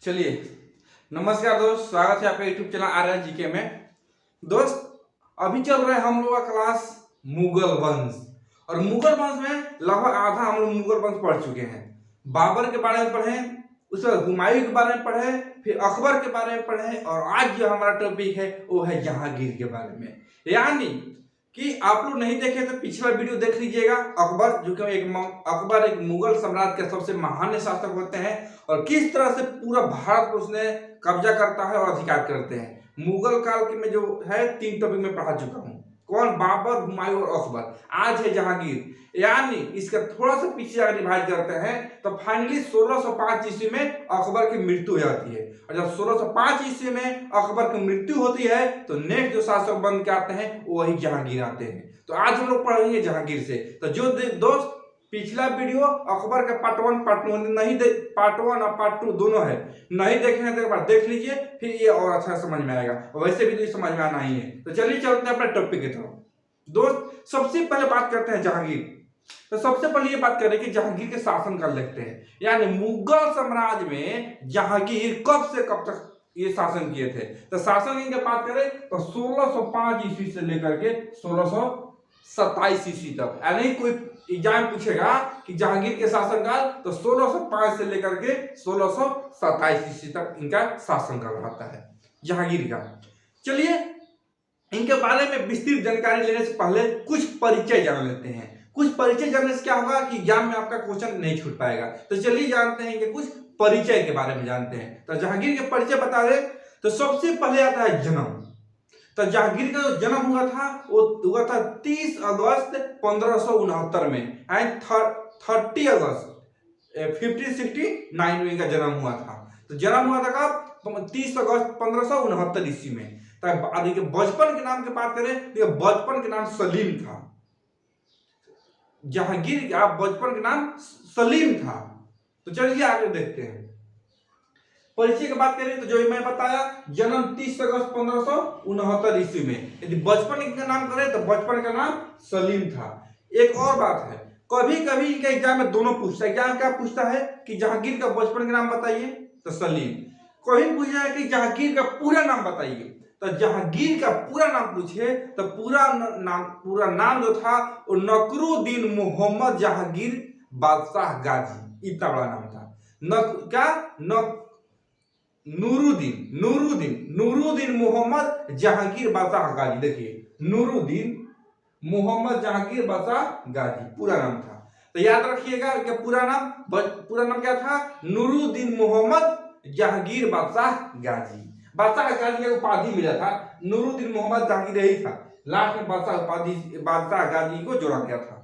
चलिए, नमस्कार दोस्त, स्वागत है आपका यूट्यूब चैनल आर्यन जीके में। दोस्त, अभी चल रहा है हम लोग का क्लास मुगल वंश, और मुगल वंश में लगभग आधा हम लोग मुगल वंश पढ़ चुके हैं। बाबर के बारे में पढ़े, उसके बाद हुमायूं के बारे में पढ़े, फिर अकबर के बारे में पढ़े, और आज जो हमारा टॉपिक है वो है जहांगीर के बारे में। यानी कि आप लोग नहीं देखे तो पिछला वीडियो देख लीजिएगा। अकबर जो कि अकबर एक मुगल साम्राज्य के सबसे महान शासक होते हैं, और किस तरह से पूरा भारत को उसने कब्जा करता है और अधिकार करते हैं। मुगल काल के में जो है 3 टॉपिक में पढ़ा चुका हूँ। कौन? बाबर, हुमायूं और अकबर। आज है जहांगीर। यानी इसका थोड़ा सा पीछे अगर रिवाइज करते हैं तो फाइनली 1605 ईस्वी में अकबर की मृत्यु हो जाती है, और जब 1605 ईस्वी में अकबर की मृत्यु होती है तो नेक्स्ट जो शासक बन के आते हैं वो वही जहांगीर आते हैं। तो आज हम लोग पढ़ेंगे जहांगीर से। तो जो दोस्त पिछला वीडियो अकबर का पार्ट 1 पार्ट 2 नहीं पार्ट 1 और पार्ट 2 दोनों है, नहीं देखे हैं तो एक बार देख लीजिए, फिर ये और अच्छा समझ में आएगा। वैसे भी तो समझ में आना ही है। तो चलिए चलते हैं अपने टॉपिक की तरफ। दोस्त, सबसे पहले बात करते हैं जहांगीर। तो सबसे पहले ये बात करें कि जहांगीर के शासनकाल देखते हैं। यानी मुगल साम्राज्य में जहांगीर कब से कब तक ये शासन किए थे। तो शासन की बात करें तो 1605 ईस्वी से लेकर के 1627 ईस्वी तक। यानी कोई एग्जाम पूछेगा कि जहांगीर के शासनकाल, तो 1605 से लेकर के 1627 ईस्वी तक इनका शासनकाल रहता है जहांगीर का। चलिए इनके बारे में विस्तृत जानकारी लेने से पहले कुछ परिचय जान लेते हैं। कुछ परिचय जानने से क्या होगा कि एग्जाम में आपका क्वेश्चन नहीं छूट पाएगा। तो चलिए जानते हैं कि कुछ परिचय के बारे में जानते हैं। तो जहांगीर के परिचय बता दें तो सबसे पहले आता है जन्म। तो जहांगीर का जो जन्म हुआ था वो हुआ था 30 अगस्त 1569 में, एंड 30 अगस्त 1569 में इनका जन्म हुआ था। तो जन्म हुआ था कब? 30 अगस्त 1569 ईस्वी में। तो बचपन के नाम की बात करें तो बचपन के नाम सलीम था। जहांगीर का बचपन का नाम सलीम था। तो चलिए आगे देखते हैं। परिचय की बात करें तो जो मैं बताया, जन्म 30 अगस्त 1569 ईस्वी में। यदि बचपन का नाम करें तो बचपन का नाम सलीम था। एक और बात है, कभी कभी इनका एग्जाम में दोनों पूछता है। क्या पूछता है कि जहांगीर का बचपन का नाम बताइए तो सलीम, कभी पूछा है कि जहांगीर का पूरा नाम बताइए। तो जहांगीर का पूरा नाम पूछे तो पूरा नाम जो था वो नकरुद्दीन मोहम्मद जहांगीर बादशाह गाजी, इतना बड़ा नाम था। नूरुद्दीन मोहम्मद जहांगीर बादशाह गाजी। देखिए, नूरुद्दीन मोहम्मद जहांगीर बादशाह गाजी पूरा नाम था। तो याद रखिएगा कि पूरा नाम क्या था? नूरुद्दीन मोहम्मद जहांगीर बादशाह गाजी। बादशाह गाजी का उपाधि मिला था, नूरुद्दीन मोहम्मद जहांगीर यही था। लास्ट में बादशाह गाजी को जोड़ा गया था।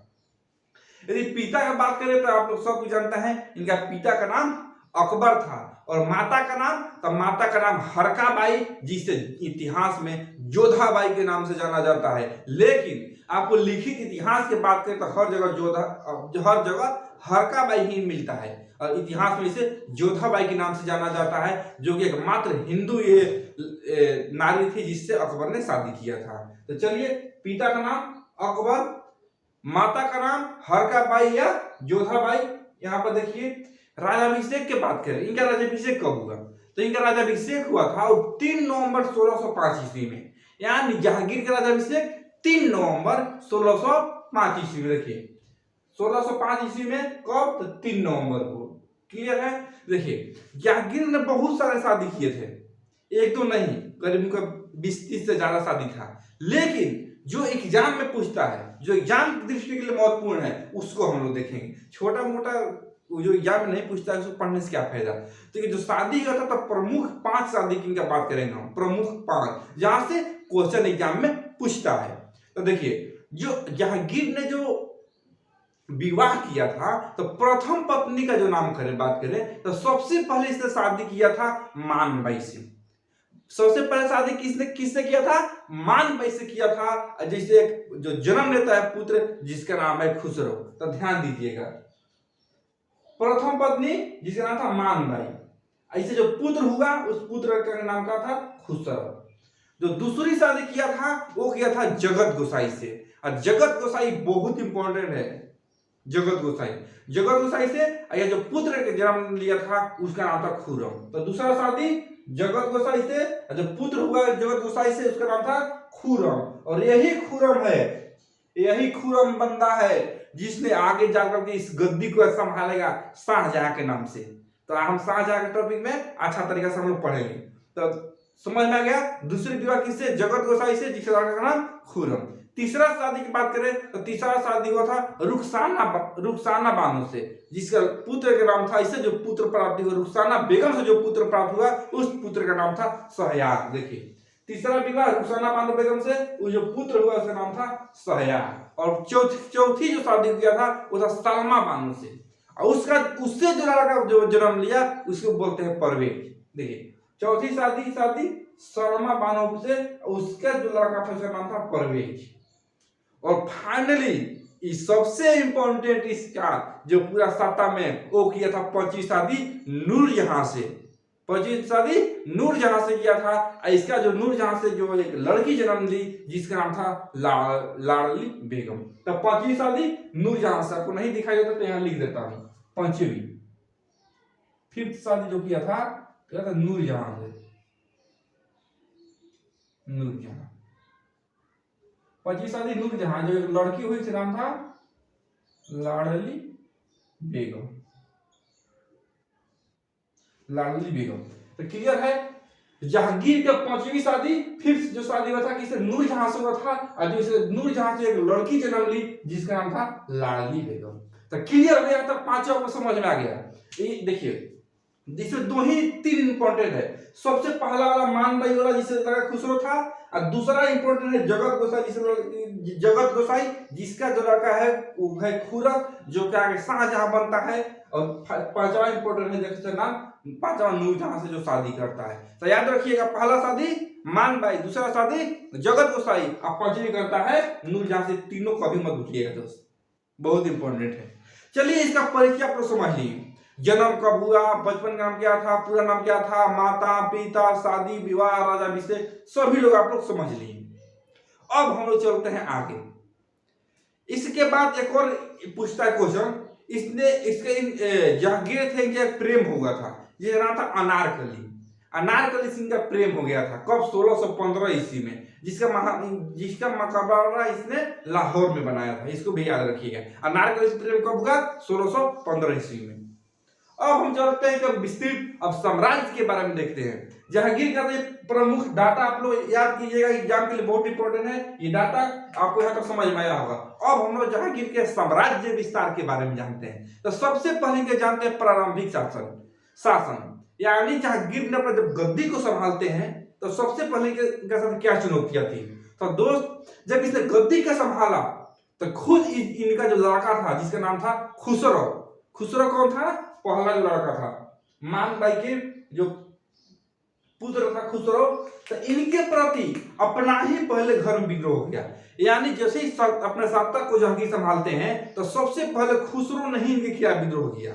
यदि पिता का बात करें तो आप लोग सब कुछ जानते हैं, इनका पिता का नाम अकबर था, और माता का नाम हरकाबाई, जिसे इतिहास में जोधाबाई के नाम से जाना जाता है। लेकिन आपको लिखित इतिहास की बात करें तो हर जगह हरकाबाई ही मिलता है, और इतिहास में इसे जोधाबाई के नाम से जाना जाता है, जो कि एकमात्र हिंदू ये नारी थी जिससे अकबर ने शादी किया था। तो चलिए, पिता का नाम अकबर, माता का नाम हरकाबाई या जोधाबाई। यहाँ पर देखिए, राजाभिषेक की बात करें, इनका राजाभिषेक कब हुआ? तो इनका राजाभिषेक हुआ था 3 नवंबर 1605 ईस्वी में। यानी जहांगीर का राजाभिषेक 3 नवंबर 1605 ईस्वी में। देखिए 1605 ईस्वी में कब? तो 3 नवंबर को। क्लियर है? देखिए, जहांगीर ने बहुत सारे शादी किए थे, एक तो नहीं, करीब 20-30 से ज्यादा शादी था। लेकिन जो एग्जाम में पूछता है, जो एग्जाम की दृष्टि के लिए महत्वपूर्ण है, उसको हम लोग देखेंगे। छोटा मोटा जो एग्जाम में नहीं पूछता है उसको पढ़ने से क्या फायदा। तो ये जो शादी का था तो प्रमुख 5 शादी की इनका बात करेंगे हम, प्रमुख 5 जहां से क्वेश्चन एग्जाम में पूछता है। तो देखिए, जो जहांगीर ने जो विवाह किया था, तो प्रथम पत्नी का जो नाम बात करें तो सबसे पहले इसने शादी किया था मानबाई से। सबसे पहले शादी किसने किया था? मानबाई से किया था, जिससे जो जन्म लेता है पुत्र, जिसका नाम है खुसरो। तो ध्यान दीजिएगा, प्रथम पत्नी जिसका नाम था मानबाई, ऐसे जो पुत्र हुआ उस पुत्र का नाम क्या था? खुसरो। जो दूसरी शादी किया था वो किया था जगत गोसाई से, और जगत गोसाई बहुत इंपॉर्टेंट है। जगत गोसाई। जगत गोसाई से यह जो पुत्र के जन्म लिया था उसका नाम था खुरम। तो दूसरा शादी जगत गोसाई से, जो पुत्र हुआ जगत गोसाई से उसका नाम था खुरम। और यही खुरम है, यही खुरम बंदा है जिसने आगे जाकर के इस गद्दी को संभालेगा शाहजहां के नाम से। तो हम शाहजहां के टॉपिक में अच्छा तरीके से हम लोग पढ़ेंगे। तो समझ में आ गया। दूसरी विवाह किससे? जगत गोसाई से, जिसका नाम खुरम। तीसरा शादी की बात करें तो तीसरा शादी हुआ था रुखसाना बानो से, जिसका पुत्र का नाम था, इससे जो पुत्र प्राप्ति हुआ रुखसाना बेगम से जो पुत्र प्राप्त हुआ उस पुत्र का नाम था सहयार। देखिए तीसरा विवाह रुखसाना बानो बेगम से, वो जो पुत्र हुआ उसका नाम था सहयार। और चौथी जो शादी किया था वो था सलमा बानो से, और उससे जो लड़का जो जन्म लिया उसको बोलते हैं परवेज। देखिए चौथी शादी सलमा बानो से, उसका जो लड़का था उसका नाम था परवेज। और फाइनली सबसे इंपॉर्टेंट इसका जो पूरा सत्ता में वो किया था पांचवी शादी नूरजहां से। पांचवी शादी नूरजहां से किया था। इसका जो नूरजहां से जो एक लड़की जन्म ली जिसका नाम था लाडली बेगम। तो पांचवी शादी नूरजहां से, आपको नहीं दिखाई देता तो यहाँ लिख देता हूं पांचवी। फिफ्थ शादी जो किया था नूरजहां से, नूरजहां। पांचवी शादी नूरजहां, जो एक लड़की हुई उसका नाम था लाडली बेगम। लाडली बेगम। तो क्लियर है। जहांगीर का पांचवी शादी, फिफ्थ जो शादी हुआ था किसे? नूरजहां से हुआ था, और जो नूरजहां से एक लड़की जन्म ली जिसका नाम था लाडली बेगम। तो क्लियर हो गया। तो पांचों को समझ में आ गया। देखिए जिसमें दो ही तीन इंपॉर्टेंट है। सबसे पहला वाला मान भाई वाला जिससे लड़का खुसरो था, और दूसरा इंपॉर्टेंट है जगत गोसाई जिसका जो लड़का है वो है खुरम, जो क्या शाहजहां बनता है। और पांचवा इंपॉर्टेंट है जैसे नाम, पांचवा नूरजहां से जो शादी करता है। तो याद रखिएगा, पहला शादी मान भाई, दूसरा शादी जगत गोसाई, और पांचवी करता है नूरजहां से। तीनों कभी मत भूलिएगा दोस्त, बहुत इंपॉर्टेंट है। चलिए इसका परिचय आप लोग समझ लीजिए। जन्म कब हुआ, बचपन का नाम क्या था, पूरा नाम क्या था, माता पिता, शादी विवाह, राजा अभिषेक, सभी लोग आप लोग समझ लिए। अब हम लोग चलते हैं आगे। इसके बाद एक और पूछता है क्वेश्चन, इसके जहांगीर थे कि प्रेम हुआ था जिसका नाम था अनारकली। अनारकली सिंह का प्रेम हो गया था कब? 1615 ईस्वी में, जिसका मकबरा इसने लाहौर में बनाया था। इसको भी याद रखिएगा। अनारकली से प्रेम कब हुआ? 1615 ईस्वी में। अब हम चलते हैं कि विस्तृत अब साम्राज्य के बारे में देखते हैं। जहांगीर का प्रमुख डाटा आप लोग याद कीजिएगा, एग्जाम के लिए बहुत इंपॉर्टेंट है ये डाटा, आपको यहाँ तक समझ में आया होगा। अब हम लोग जहांगीर के साम्राज्य विस्तार के बारे में जानते हैं। तो सबसे पहले के जानते हैं प्रारंभिक शासन, यानी जहांगीर ने अपने जब गद्दी को संभालते हैं तो सबसे पहले इनके साथ क्या चुनौतियां थी। तो दोस्त जब इसने गद्दी का संभाला तो खुद इनका जो लड़का था जिसका नाम था खुसरो। खुसरो कौन था? पहला जो लड़का था मान भाई के जो पुत्र था खुसरो। तो इनके प्रति अपना ही पहले घर में विद्रोह हो गया। यानी जैसे ही अपने सत्ता को जहांगीर संभालते हैं तो सबसे पहले खुसरो ने ही इनके खिलाफ विद्रोह किया।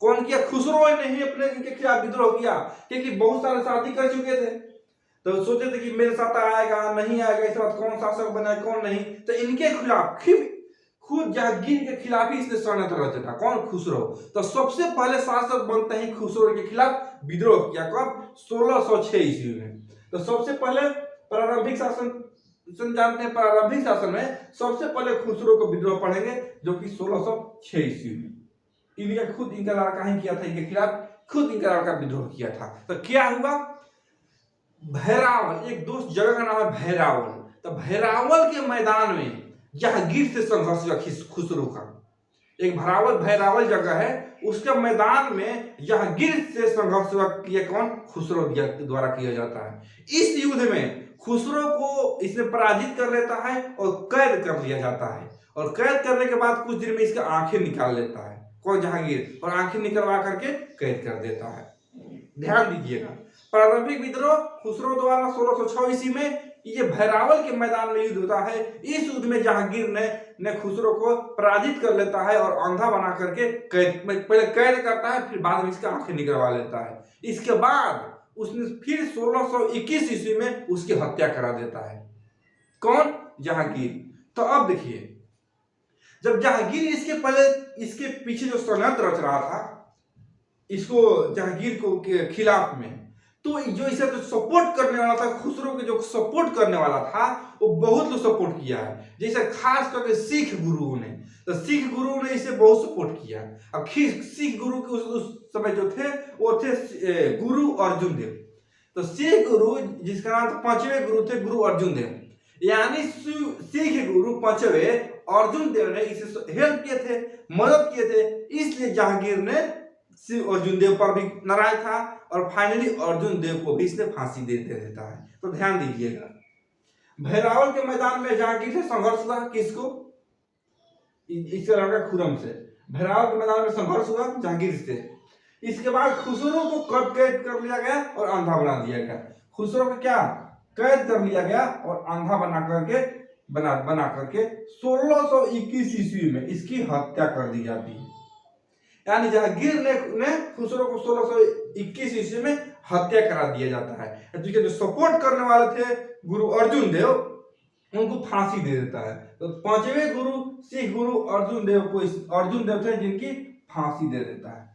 कौन किया? खुसरो ने ही अपने इनके खिलाफ विद्रोह किया, क्योंकि बहुत सारे शादी कर चुके थे। तो सोचे थे कि मेरे साथ आएगा नहीं आएगा, इस बात कौन शासक बना कौन नहीं। तो इनके खिलाफ खुद जहांगीर के खिलाफ ही इसने षड्यंत्र रचा था। कौन? खुसरो। तो सबसे पहले शासक बनते ही खुसरो के खिलाफ विद्रोह किया कब? 1606 ईस्वी में। तो सबसे पहले प्रारंभिक शासन जानते हैं। प्रारंभिक शासन में सबसे पहले खुसरो को विद्रोह पढ़ेंगे जो कि 1606 ईस्वी में। इनका लड़का ही किया था, इनके खिलाफ खुद इनका लड़का विद्रोह किया था। तो क्या हुआ? भैरावल, एक दोस्त जगह का नाम है भैरावल। तो भैरावल के मैदान में जहांगीर से संघर्ष हुआ खुसरो का। एक भैरावल जगह है, उसके मैदान में जहांगीर से संघर्ष हुआ। किया कौन? खुसरो द्वारा किया जाता है। इस युद्ध में खुसरो को इसने पराजित कर लेता है और कैद कर लिया जाता है। और कैद करने के बाद कुछ दिन में इसका आंखें निकाल लेता है। कौन? जहांगीर। और आंखें निकलवा करके कैद कर देता है। ध्यान दीजिएगा, प्रारंभिक विद्रोह खुसरो द्वारा 1606 ईस्वी में ये भैरावल के मैदान में युद्ध होता है। इस युद्ध में जहांगीर ने खुसरो को पराजित कर लेता है और अंधा बना करके पहले कैद करता है, फिर बाद में इसका आंखें निकलवा लेता है। इसके बाद उसने फिर 1621 ईस्वी में उसकी हत्या करा देता है। कौन? जहांगीर। तो अब देखिए, जब जहांगीर इसके पहले इसके पीछे जो षड्यंत्र रच रहा था इसको जहांगीर को के खिलाफ में, तो जो इसे जो सपोर्ट करने वाला था, खुसरो के जो सपोर्ट करने वाला था वो बहुत लोग सपोर्ट किया है, जैसे खास करके सिख गुरुओं ने, तो सिख गुरुओं ने इसे बहुत सपोर्ट किया। अब सिख गुरु के उस समय जो थे वो थे गुरु अर्जुन देव। तो सिख गुरु जिसका नाम पांचवें गुरु थे गुरु अर्जुन देव, यानी सिख गुरु पांचवें अर्जुन देव ने इसे हेल्प किए थे, मदद किए थे, इसलिए जहांगीर ने अर्जुन देव पर भी नाराज था और फाइनली अर्जुन देव को भी इसने फांसी दे देता है। तो ध्यान दीजिएगा, भैरावल के मैदान में जहांगीर से संघर्ष हुआ, किसको? इससे लड़का खुरम से। भैरावल के मैदान में संघर्ष हुआ जहांगीर से। इसके बाद खुसरो को कैद कर लिया गया और अंधा बना दिया गया। खुसरो को क्या कैद कर लिया गया और अंधा बना करके 1621 ईस्वी में इसकी हत्या कर दी जाती है। यानी जहांगीर ने खुसरो को 1621 ईस्वी में हत्या करा दिया जाता है। जो सपोर्ट करने वाले थे गुरु अर्जुन देव, उनको फांसी दे देता है। तो पांचवें गुरु सिख गुरु अर्जुन देव थे जिनकी फांसी दे देता है।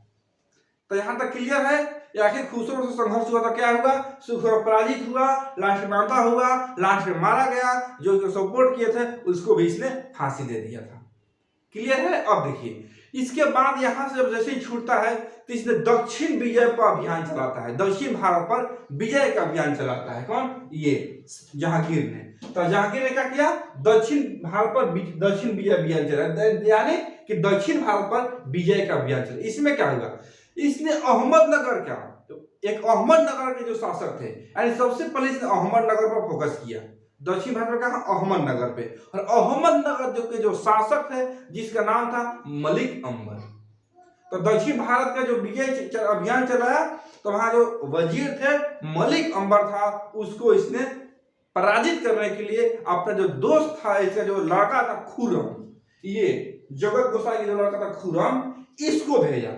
तो यहाँ तक क्लियर है। आखिर खुसरो से संघर्ष हुआ तो क्या हुआ? खुसरो पराजित हुआ, लास्ट में अंधा हुआ, लास्ट में मारा गया। जो सपोर्ट किए थे उसको भी इसने फांसी दे दिया था। क्लियर है? अब देखिए, इसके बाद यहां से जब जैसे ही छूटता है तो इसने दक्षिण विजय का अभियान चलाता है। दक्षिण भारत पर विजय का अभियान चलाता है। कौन? ये जहांगीर ने। तो जहांगीर ने क्या किया? दक्षिण भारत पर दक्षिण विजय अभियान चलाया, यानी कि दक्षिण भारत पर विजय का अभियान चला। इसमें क्या हुआ? इसने अहमदनगर का, तो एक अहमदनगर के जो शासक थे, यानी सबसे पहले इसने अहमदनगर पर फोकस किया। दक्षिण भारत में कहा? अहमदनगर पे। और अहमदनगर जो शासक थे जिसका नाम था मलिक अंबर। तो दक्षिण भारत का जो विजय अभियान चलाया तो वहां जो वजीर थे मलिक अंबर था, उसको इसने पराजित करने के लिए अपना जो दोस्त था, इसका जो लड़का था खुरम, ये जगत गोसाई जो लड़का था खुरम, इसको भेजा।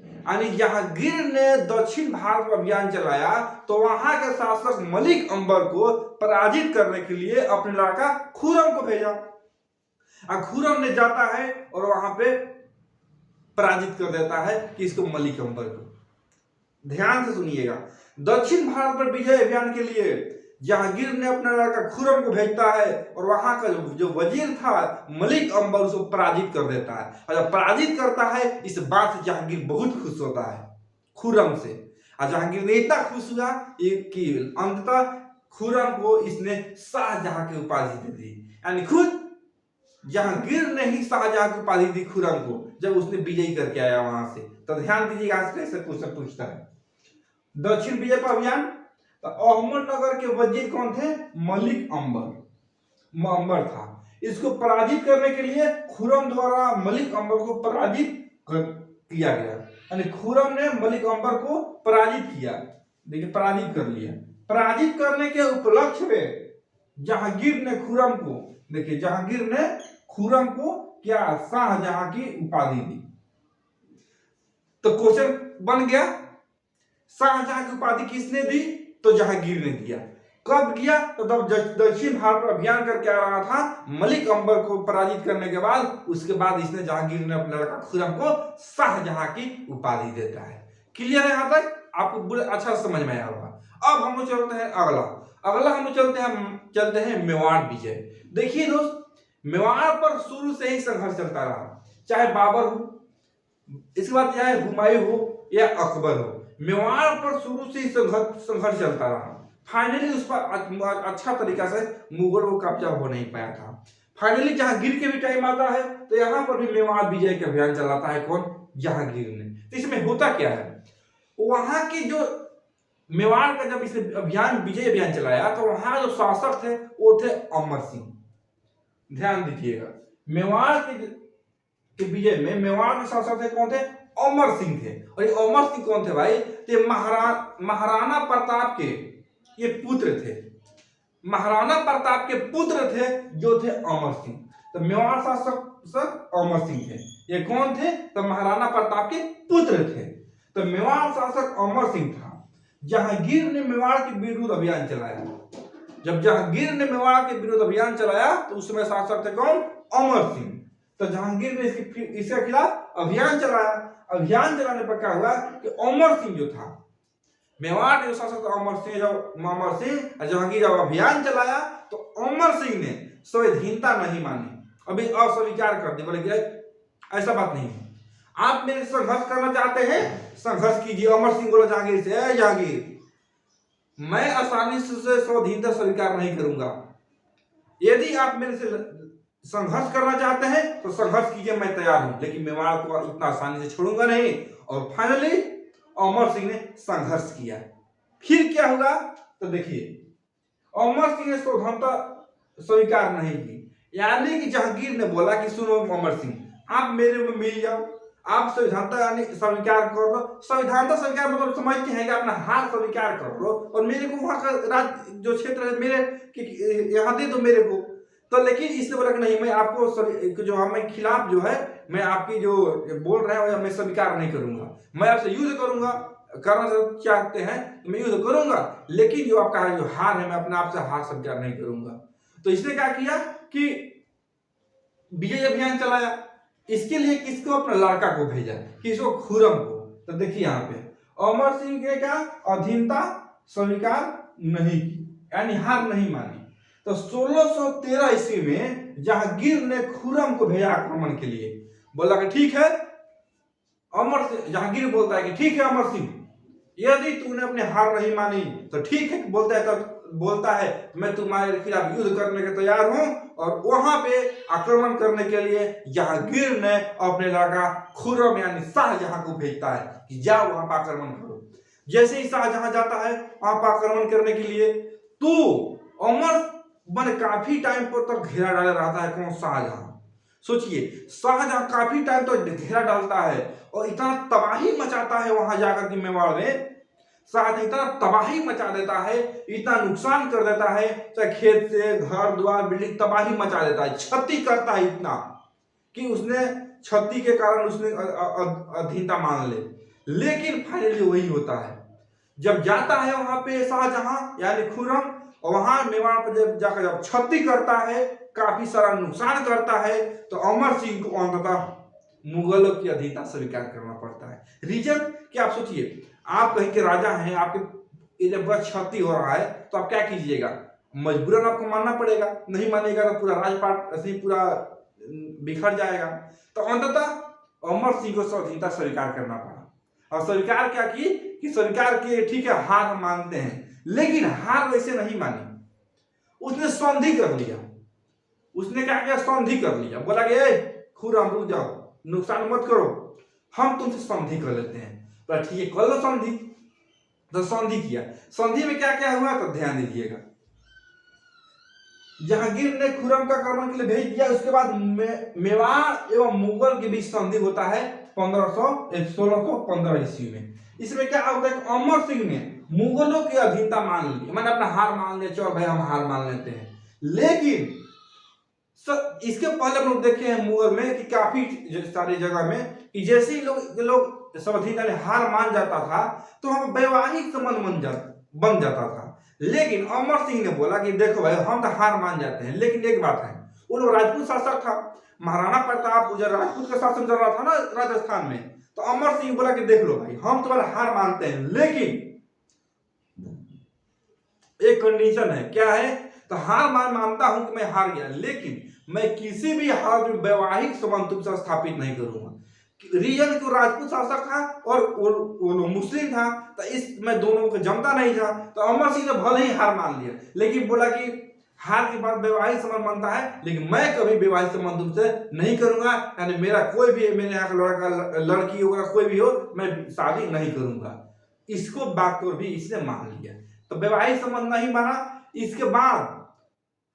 यानी जहांगीर ने दक्षिण भारत में अभियान चलाया तो वहां के शासक मलिक अंबर को पराजित करने के लिए अपने लड़का खुरम को भेजा। खुरम ने जाता है और वहां पे पराजित कर देता है किसको? मलिक अंबर को। ध्यान से सुनिएगा, दक्षिण भारत पर विजय अभियान के लिए जहांगीर ने अपना लड़का खुरम को भेजता है और वहां का जो वजीर था मलिक अंबर उसको पराजित कर देता है। और जब पराजित करता है इस बात से जहांगीर बहुत खुश होता है खुरम से। और जहांगीर ने इतना खुश हुआ कि अंततः खुरम को इसने शाहजहां की उपाधि दे दी। यानी खुद जहांगीर ने ही शाहजहां की उपाधि दी खुरम को जब उसने विजयी करके आया वहां से। तो ध्यान दीजिएगा, आज कैसे क्वेश्चन पूछता है। दक्षिण विजय का अभियान, तो अहमदनगर के वजीर कौन थे? मलिक अंबर था। इसको पराजित करने के लिए खुरम द्वारा मलिक अंबर को पराजित किया गया। यानी खुरम ने मलिक अंबर को पराजित किया। देखिए, पराजित कर लिया। पराजित करने के उपलक्ष्य में जहांगीर ने खुरम को, देखिए जहांगीर ने खुरम को क्या? शाहजहां की उपाधि दी। तो क्वेश्चन बन गया, शाहजहां की उपाधि किसने दी? तो जहांगीर ने दिया। कब किया? तो तब दक्षिण भारत पर अभियान करके आ रहा था मलिक अंबर को पराजित करने के बाद। उसके बाद इसने जहांगीर ने अपने लड़का खुरम को शाहजहां की उपाधि देता है। क्लियर है? यहां तक आपको अच्छा समझ में आया होगा। अब हम लोग चलते हैं अगला हम लोग चलते हैं मेवाड़ विजय। देखिए दोस्त, मेवाड़ पर शुरू से ही संघर्ष चलता रहा, चाहे बाबर हो, इसके बाद चाहे हुमायूं हो या अकबर हो, मेवाड़ पर शुरू से ही संघर्ष चलता रहा। फाइनली उस पर अच्छा तरीका से मुगल को कब्जा हो नहीं पाया था। फाइनली जहांगीर के भी टाइम आता है तो यहाँ पर भी मेवाड़ विजय के अभियान चलाता है कौन? जहांगीर ने। तो इसमें होता क्या है, वहां की जो मेवाड़ का जब इसने विजय अभियान चलाया तो वहां जो शासक थे वो थे अमर सिंह। ध्यान दीजिएगा, मेवाड़ के विजय में मेवाड़ के शासक थे कौन थे? अमर सिंह थे। और ये अमर सिंह कौन थे भाई? ये महाराणा प्रताप के ये पुत्र थे। महाराणा प्रताप के पुत्र थे जो थे अमर सिंह। तो मेवाड़ शासक अमर सिंह थे। ये कौन थे? तो महाराणा प्रताप के पुत्र थे। तो मेवाड़ शासक अमर सिंह था। जहांगीर ने मेवाड़ के विरुद्ध अभियान चलाया। जब जहांगीर ने मेवाड़ के विरुद्ध अभियान चलाया तो उस समय शासक थे कौन? अमर सिंह। तो जहांगीर ने इसके खिलाफ अभियान चलाया। अभियान चलाने पर क्या हुआ कि अमर सिंह जो था, मेवाड़ के शासक अमर सिंह जहांगीर जब अभियान चलाया तो अमर सिंह ने संविधानता नहीं मानी, अभी अस्वीकार कर दी, बोले ऐसा बात नहीं है, आप मेरे संघर्ष करना चाहते हैं संघर्ष कीजिए। अमर सिंह बोला जहांगीर से, जहांगीर मैं आसानी से स्वाधीनता स्वीकार नहीं करूंगा, यदि आप मेरे से संघर्ष करना चाहते हैं तो संघर्ष कीजिए, मैं तैयार हूं, लेकिन मेवाड़ को इतना आसानी से छोड़ूंगा नहीं। और फाइनली अमर सिंह ने संघर्ष किया। फिर क्या हुआ तो देखिए, अमर सिंह ने स्वतंत्रता स्वीकार नहीं की, यानी कि जहांगीर ने बोला कि सुनो अमर सिंह, आप मेरे में मिल जाओ, आप संविधानता स्वीकार कर लो। संविधानता स्वीकार मतलब समझते हैं कि अपना हार स्वीकार कर लो और मेरे को वहां का जो क्षेत्र है मेरे यहाँ दे दो मेरे को। तो लेकिन इसने बोला कि नहीं, मैं आपको जो हमें खिलाफ जो है, मैं आपकी जो बोल रहे हैं मैं स्वीकार नहीं करूंगा, मैं आपसे युद्ध करूंगा, करना चाहते हैं तो मैं युद्ध करूंगा, लेकिन जो आपका जो हार है मैं अपने आप से हार स्वीकार नहीं करूंगा। तो इसने क्या किया कि विजय अभियान चलाया। इसके लिए किसको, अपने लड़का को भेजा, किसको, खुरम को। तो देखिए यहाँ पे अमर सिंह के क्या अधीनता स्वीकार नहीं की, यानी हार नहीं मानी। तो 1613 ईस्वी में जहांगीर ने खुरम को भेजा आक्रमण के लिए, बोला कि ठीक है अमर सिंह, जहांगीर बोलता है कि ठीक है अमर सिंह, यदि तूने अपने हार नहीं मानी तो ठीक है, बोलता है मैं तुम्हारे खिलाफ युद्ध करने के तैयार हूं। और वहां पे आक्रमण करने के लिए जहांगीर ने अपने लड़का खुरम यानी शाहजहां को भेजता है कि जाओ वहां पर आक्रमण करो। जैसे ही शाहजहां जाता है वहां पर आक्रमण करने के लिए, तो अमर मन काफी टाइम पर तक घेरा डाले रहता है। कौन? शाहजहां। सोचिए, शाहजहां काफी टाइम तक घेरा डालता है और इतना तबाही मचाता है वहां जाकर के मेवाड़ में, शाहजहां इतना तबाही मचा देता है, इतना नुकसान कर देता है, चाहे खेत से घर द्वार बिल्डिंग तबाही मचा देता है, क्षति करता है इतना कि उसने क्षति के कारण उसने अधीनता मान ले। लेकिन फाइनली वही होता है, जब जाता है वहां पे शाहजहां यानी खुरम, और वहां मेवाड़ पर जब जाकर जब क्षति करता है, काफी सारा नुकसान करता है, तो अमर सिंह को अंततः मुगलों की अधीनता स्वीकार करना पड़ता है। रीजन कि आप सोचिए, आप कहीं के राजा हैं, आपके जब बहुत क्षति हो रहा है तो आप क्या कीजिएगा, मजबूरन आपको मानना पड़ेगा, नहीं मानेगा तो पूरा राजपाट ऐसे ही पूरा बिखर जाएगा। तो अंततः अमर सिंह को स्वाधीनता स्वीकार करना पड़ा। और स्वीकार क्या की कि स्वीकार किए, ठीक है हार हम मानते हैं, लेकिन हार वैसे नहीं मानी, उसने संधि कर लिया। उसने क्या किया, संधि कर लिया, बोला कि खुरम रुक जाओ, नुकसान मत करो, हम तुमसे संधि कर लेते हैं। तो ठीक है कर लो संधि। तो संधि किया। संधि में क्या क्या हुआ तो ध्यान दीजिएगा, जहांगीर ने खुरम का आक्रमण के लिए भेज दिया। उसके बाद मेवाड़ एवं मुगल के बीच संधि होता है 1615 ईस्वी में। इसमें क्या होता है, अमर सिंह ने मुगलों की अधीनता मान ली, मैंने अपना हार मान लिया, चलो भाई हम हार मान लेते हैं। लेकिन इसके पहले हम लोग देखे हैं मुगल में कि काफी सारी जगह में कि जैसे ही लोग स्वाधीनता ने हार मान जाता था तो हम वैवाहिक संबंध बन जाता था। लेकिन अमर सिंह ने बोला कि देखो भाई हम तो हार मान जाते हैं, लेकिन एक बात है, वो लोग राजपूत शासक था, महाराणा प्रताप जो राजपूत का शासन चल रहा था ना राजस्थान में। तो अमर सिंह बोला कि देख लो भाई हम तुम्हारा हार मानते हैं, लेकिन एक कंडीशन है। क्या है? तो हार मानता हूं कि मैं हार गया, लेकिन मैं किसी भी हाल में वैवाहिक संबंध तुमसे स्थापित नहीं करूंगा। रीजन को राजपूत शासक था और वो मुस्लिम था, तो इस मैं दोनों को जमता नहीं था। तो अमर सिंह ने भले ही हार मान लिया, लेकिन बोला कि हार के बाद वैवाहिक संबंध बनता है, लेकिन मैं कभी वैवाहिक संबंध तुमसे नहीं करूंगा, यानी मेरा कोई भी मेरे यहाँ का लड़का लड़की होगा कोई भी हो, मैं शादी नहीं करूंगा। इसको बात को भी इसने मान लिया, तो वैवाहिक संबंध नहीं माना। इसके बाद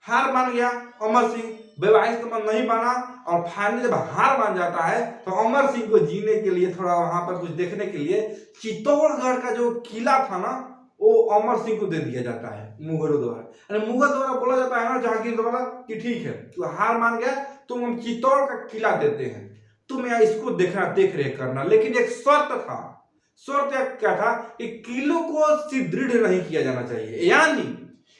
हार मान गया अमर सिंह, वैवाहिक संबंध नहीं माना, और फाइनली जब हार मान जाता है तो अमर सिंह को जीने के लिए, थोड़ा वहां पर कुछ देखने के लिए, चित्तौड़गढ़ का जो किला था ना वो अमर सिंह को दे दिया जाता है मुगलों द्वारा। मुगल द्वारा बोला जाता है ना जहांगीर द्वारा कि ठीक है तो हार मान गया, तुम हम चित्तौड़ का किला देते हैं, तुम यहाँ इसको देख रेख करना। लेकिन एक शर्त था। शर्त क्या था कि किलों को सुदृढ़ नहीं किया जाना चाहिए, यानी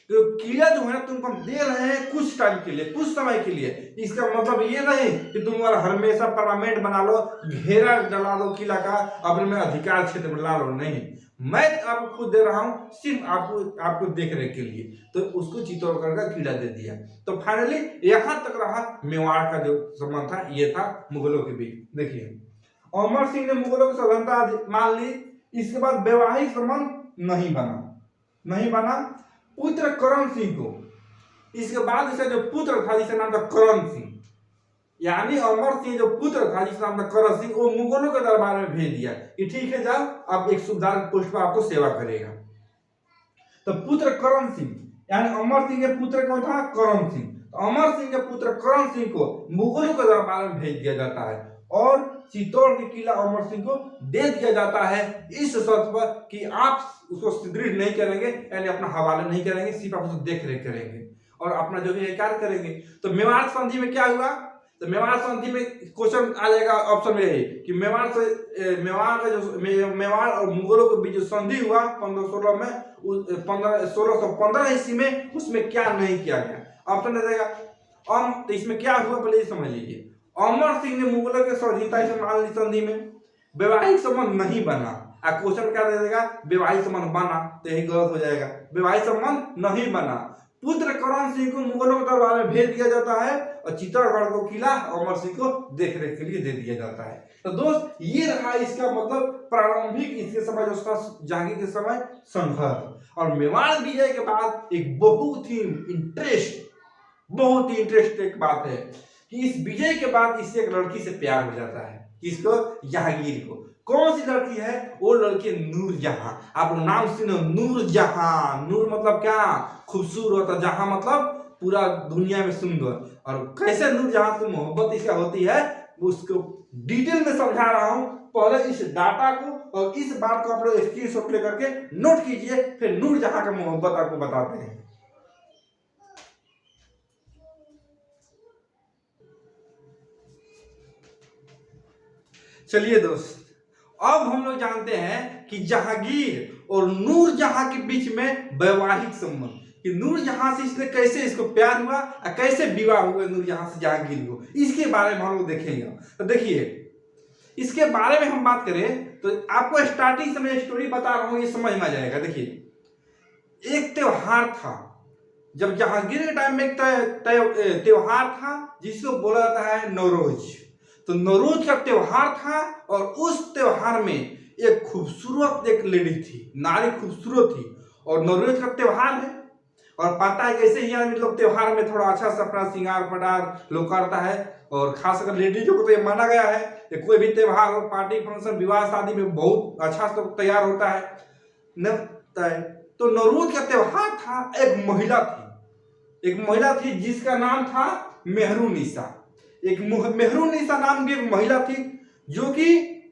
तो किला जो है ना तुमको हम दे रहे हैं कुछ टाइम के लिए, कुछ समय के लिए। इसका मतलब ये नहीं कि तुम हमेशा परमानेंट बना लो, घेरा डला लो किला का, अपने में अधिकार क्षेत्र में ला लो, नहीं। मैं आपको खुद दे रहा हूँ सिर्फ आपको देख रेख के लिए। तो उसको चित्तौड़गढ़ का किला दे दिया। तो फाइनली यहाँ तक रहा मेवाड़ का जो संबंध था, ये था मुगलों के बीच। देखिए अमर सिंह ने मुगलों की स्वतंत्रता मान ली, इसके बाद वैवाहिक संबंध नहीं बना पुत्र करण सिंह को। इसके बाद इसका जो पुत्र था जिसका नाम था करण सिंह, यानी अमर सिंह जो पुत्र था जिसका नाम था करण सिंह, वो मुगलों के दरबार में भेज दिया कि ठीक है जाओ, अब एक सुबेदार पोस्ट पर आपको सेवा करेगा। तो पुत्र करण सिंह, यानी अमर सिंह के पुत्र कौन था? करण सिंह। तो अमर सिंह के पुत्र करण सिंह को मुगलों के दरबार में भेज दिया जाता है और चित्तौड़ के किला अमर सिंह को दे दिया जाता है, इस शर्त पर कि आप उसको सुदृढ़ नहीं करेंगे, यानी अपना हवाले नहीं करेंगे, सिर्फ आप उसको देख रेख करेंगे और अपना जो भी कार्य करेंगे। तो मेवाड़ संधि में क्या हुआ? तो मेवाड़ संधि में क्वेश्चन आ जाएगा ऑप्शन में यही कि मेवाड़ का जो मेवाड़ और मुगलों के बीच जो संधि हुआ 1516 में, 1615 ईस्वी में, उसमें क्या नहीं किया गया। ऑप्शन दे देगा। तो इसमें क्या हुआ पहले समझ लीजिए। अमर सिंह ने मुगलों के सहयोगिता से मान ली संधि में, वैवाहिक संबंध नहीं बना। क्वेश्चन क्या दे देगा? वैवाहिक संबंध बना, तो यही गलत हो जाएगा। वैवाहिक संबंध नहीं बना। पुत्र करण सिंह को मुगलों के दरबार में भेज दिया जाता है और चित्तौड़गढ़ को किला अमर सिंह को देख रेख के लिए दे दिया जाता है। तो दोस्त ये रहा इसका मतलब प्रारंभिक इसके समय जो था जहांगीर के समय संघर्ष। और मेवाड़ विजय के बाद एक बहुत ही इंटरेस्टिंग बात है कि इस विजय के बाद इससे एक लड़की से प्यार हो जाता है। किसको? जहांगीर को। कौन सी लड़की है? वो लड़की नूरजहां। आप नाम सुनो, नूरजहां। नूर मतलब क्या? खूबसूरत, जहां मतलब पूरा दुनिया में सुंदर। और कैसे नूरजहां से मोहब्बत इसका होती है उसको डिटेल में समझा रहा हूं। पहले इस डाटा को और इस बात को आप लोग स्क्रीनशॉट लेकर के नोट कीजिए, फिर नूरजहां का मोहब्बत आपको बताते हैं। चलिए दोस्त, अब हम लोग जानते हैं कि जहांगीर और नूरजहां के बीच में वैवाहिक संबंध, कि नूरजहां से इसने कैसे इसको प्यार हुआ और कैसे विवाह हुआ नूरजहां से जहांगीर को, इसके बारे में हम लोग देखेंगे। तो देखिए इसके बारे में हम बात करें तो आपको स्टार्टिंग से मैं स्टोरी बता रहा हूं, ये समझ में आ जाएगा। देखिए एक त्योहार था, जब जहांगीर के टाइम में एक त्योहार था जिसको बोला जाता है नौरोज। तो नौरोज का त्योहार था और उस त्योहार में एक खूबसूरत एक लेडी थी, नारी खूबसूरत थी। और नौरोज का त्योहार है और पता है कैसे ही आदमी लोग त्योहार में थोड़ा अच्छा सा अपना श्रृंगार पटार लोग करता है। और खास अगर लेडीजों को तो ये माना गया है कि कोई भी त्योहार हो, पार्टी फंक्शन विवाह शादी में बहुत अच्छा से तैयार होता है न। तो नौरोज का त्योहार था, एक महिला थी जिसका नाम था मेहरुनिसा। एक मेहरुनिसा नाम की एक महिला थी जो कि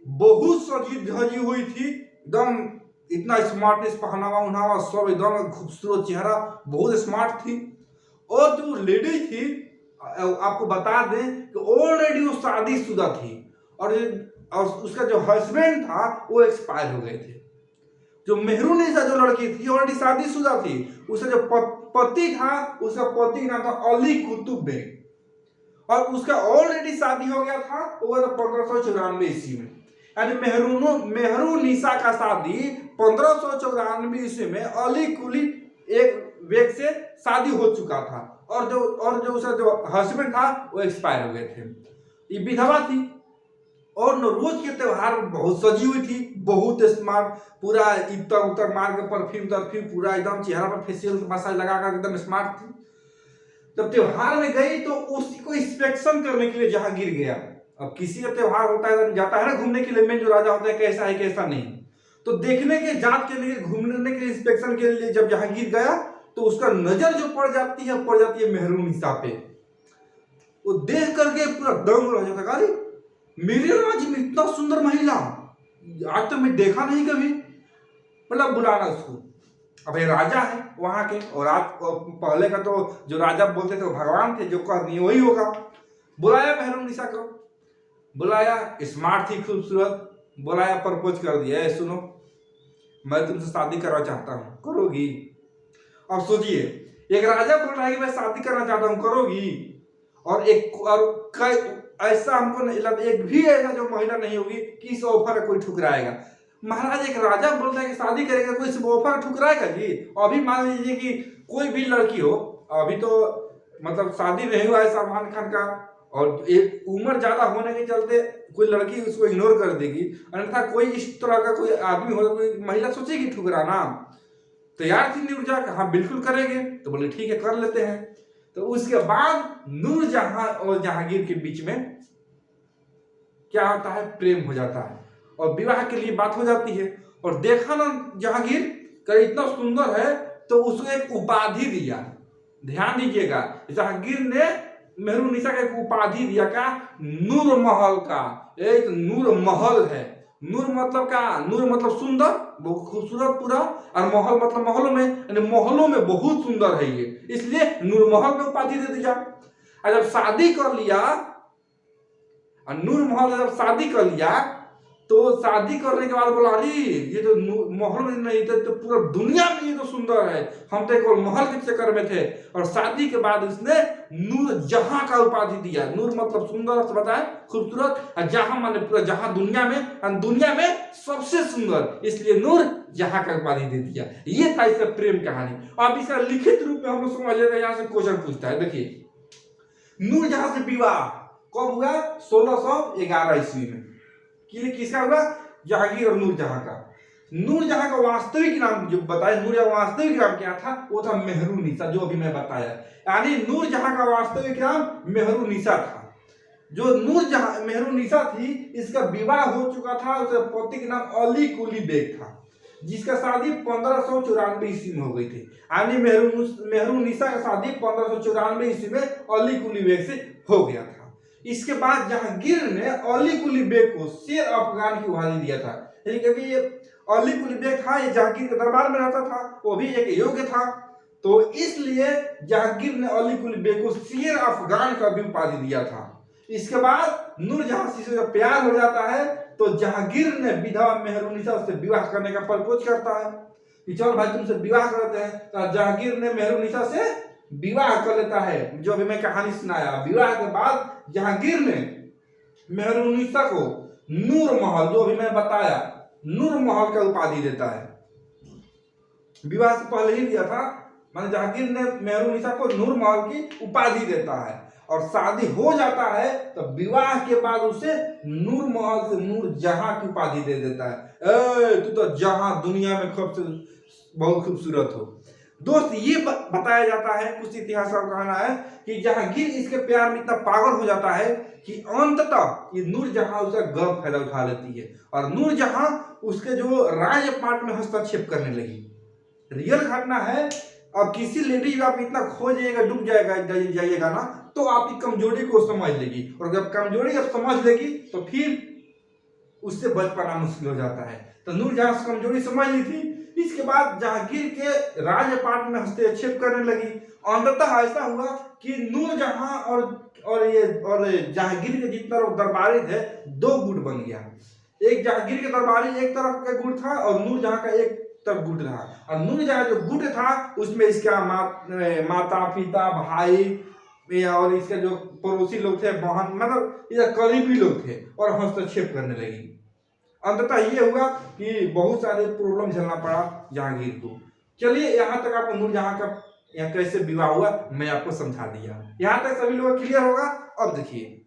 बहुत सजी धजी हुई थी, एकदम इतना स्मार्टनेस, पहनावा उन्हावा सब एकदम खूबसूरत, चेहरा बहुत स्मार्ट थी। और जो लेडी थी आपको बता दें कि ऑलरेडी वो शादीशुदा थी और उसका जो हस्बैंड था वो एक्सपायर हो गए थे। जो मेहरुनिसा जो लड़की थी ऑलरेडी शादीशुदा थी, उसका जो पति था उसका पति नाम था अली कुतुब बेग और उसका ऑलरेडी शादी हो गया था, वो 1594 ईस्वी में। यानी मेहरुनिसा का शादी 1594 ईस्वी में अली कुली एक बेग से शादी हो चुका था और जो उसका जो हस्बैंड था वो एक्सपायर हो गए थे। ये विधवा थी और नौरोज के त्योहार में बहुत सजी हुई थी, बहुत स्मार्ट, पूरा इतर उतर मार के परफ्यूम पूरा एकदम चेहरा पर फेशियल मसाज लगा कर एकदम स्मार्ट थी। जब त्योहार में गई तो उसी को इंस्पेक्शन करने के लिए जहांगीर गया। अब किसी का त्योहार होता है जाता है ना घूमने के लिए, मेन जो राजा होता है कैसा है कैसा नहीं, तो देखने के जांच के लिए घूमने के लिए इंस्पेक्शन के लिए जब जहांगीर गया तो उसका नजर जो पड़ जाती है मेहरुनिसा पे। वो देख करके पूरा दंग रह जाता, अरे मेरे राज्य में इतना सुंदर महिला आज तो मैं देखा नहीं कभी, मतलब बुलाना उसको। अब ये राजा है वहां के और आज पहले का तो जो राजा बोलते थे वो भगवान थे, जो कहनी वही होगा। बुलाया मेहरुनिसा को, बुलाया, स्मार्ट थी, खूबसूरत, बुलाया, प्रपोज कर दिया, सुनो मैं तुमसे शादी करना चाहता हूं, करोगी? अब सोचिए एक राजा बोल रहा है कि मैं शादी करना चाहता हूँ, करोगी? और ऐसा हमको नहीं लगता, एक भी ऐसा जो महिला नहीं होगी कि इस ऑफर कोई ठुकराएगा। महाराज एक राजा बोलता है कि शादी करेगा, कोई इस ऑफर ठुकराएगा जी? अभी मान लीजिए कि कोई भी लड़की हो, अभी तो मतलब शादी नहीं हुआ है सलमान खान का, और एक उम्र ज्यादा होने के चलते कोई लड़की उसको इग्नोर कर देगी, अन्यथा कोई इस तरह का कोई आदमी हो, कोई महिला सोचेगी ठुकराना? तैयार थी नूरजहां, हाँ बिल्कुल करेंगे, तो बोले ठीक है कर लेते हैं। तो उसके बाद नूरजहां और जहांगीर के बीच में क्या होता है, प्रेम हो जाता है और विवाह के लिए बात हो जाती है। और देखा ना जहांगीर का इतना सुंदर है तो उसको एक उपाधि दिया। ध्यान दीजिएगा, जहांगीर ने मेहरुन्निसा का एक उपाधि दिया, क्या? नूर महल का। एक नूर महल है। नूर मतलब क्या? नूर मतलब सुंदर, बहुत खूबसूरत पूरा, और महल मतलब महलों में, यानी महलों में बहुत सुंदर है ये, इसलिए नूर महल का उपाधि दे दिया। और जब शादी कर लिया, और नूर महल ने जब शादी कर लिया, तो शादी करने के बाद बोला अरे ये तो महल में नहीं थे, तो पूरा दुनिया में ये तो सुंदर है, हम तो एक महल के चक्कर में थे। और शादी के बाद इसने नूरजहां का उपाधि दिया। नूर मतलब सुंदर से बताया, खूबसूरत, और जहां माने पूरा जहां, दुनिया में, और दुनिया में सबसे सुंदर, इसलिए नूरजहां का उपाधि दे दिया। ये था इसका प्रेम कहानी। अब इसका लिखित रूप में हम लोग समझ लेते हैं। यहाँ से क्वेश्चन पूछता है, देखिए नूरजहां से विवाह कब हुआ? 1611 ईस्वी में। किसका हुआ? जहांगीर और नूरजहां का। नूरजहां का वास्तविक नाम जो बताया, नूरजहां का वास्तविक नाम क्या था? वो था मेहरुन्निसा, जो अभी मैं बताया। यानी नूरजहां का वास्तविक नाम मेहरुन्निसा था। जो नूरजहां मेहरुन्निसा थी, इसका विवाह हो चुका था, उसका पति का नाम अली कुली बेग था, जिसका शादी 1594 ईस्वी में हो गई थी। यानी मेहरुन्निसा का शादी 1594 ईस्वी में अली कुली बेग से हो गया था। इसके बाद जहांगीर ने अली कुली बेग को शेर अफगान की उपाधि दिया था, क्योंकि ये अली कुली बेग था, ये जहांगीर के दरबार में रहता था, वो भी एक योग्य था, तो इसलिए जहांगीर ने अली कुली बेग को शेर अफगान का भी उपाधि दिया था। इसके बाद नूरजहां से जब प्यार हो जाता है, तो जहांगीर ने विधवा मेहरुन्निसा से विवाह करने का प्रपोज करता है कि चलो भाई तुमसे विवाह करते हैं। तो जहांगीर ने मेहरुन्निसा से विवाह कर लेता है, जो अभी मैं कहानी सुनाया। विवाह के बाद जहांगीर ने मेहरुन्निसा को नूर महल, जो अभी मैं बताया, नूर महल का उपाधि देता है। विवाह से पहले ही दिया था, माने जहांगीर ने मेहरुन्निसा को नूर महल की उपाधि देता है। और शादी हो जाता है तो विवाह के बाद उसे नूर महल से नूरजहां की उपाधि दे देता है। तू तो जहां दुनिया में बहुत खूबसूरत हो। दोस्त ये बताया जाता है, कुछ इतिहास का कहना है कि जहांगीर इसके प्यार में इतना पागल हो जाता है कि अंततः ये नूरजहां उसका गलत फायदा उठा लेती है, और नूरजहां उसके जो राजपाट में हस्तक्षेप करने लगी। रियल घटना है। अब किसी लेडी आप इतना खो जाइएगा, डूब जाइएगा ना, तो आपकी कमजोरी को समझ लेगी, और जब कमजोरी जब समझ लेगी तो फिर उससे बच पाना मुश्किल हो जाता है। तो नूरजहां कमजोरी समझ ली थी। इसके बाद जहांगीर के राजपाट में हस्तक्षेप करने लगी। अंततः ऐसा हुआ कि नूरजहां और जहांगीर के जितना लोग दरबारी थे, दो गुट बन गया। एक जहांगीर के दरबारी एक तरफ का गुट था, और नूरजहां का एक तरफ गुट था। और नूरजहां जो गुट था उसमें इसका माता पिता भाई और इसके जो पड़ोसी लोग थे, बहन, मतलब ये करीबी लोग थे, और हस्तक्षेप करने लगी। अंततः ये हुआ कि बहुत सारे प्रॉब्लम झेलना पड़ा जहांगीर को। चलिए यहाँ तक आपको नूरजहां का यहाँ कैसे विवाह हुआ मैं आपको समझा दिया। यहाँ तक सभी लोग क्लियर होगा। अब देखिए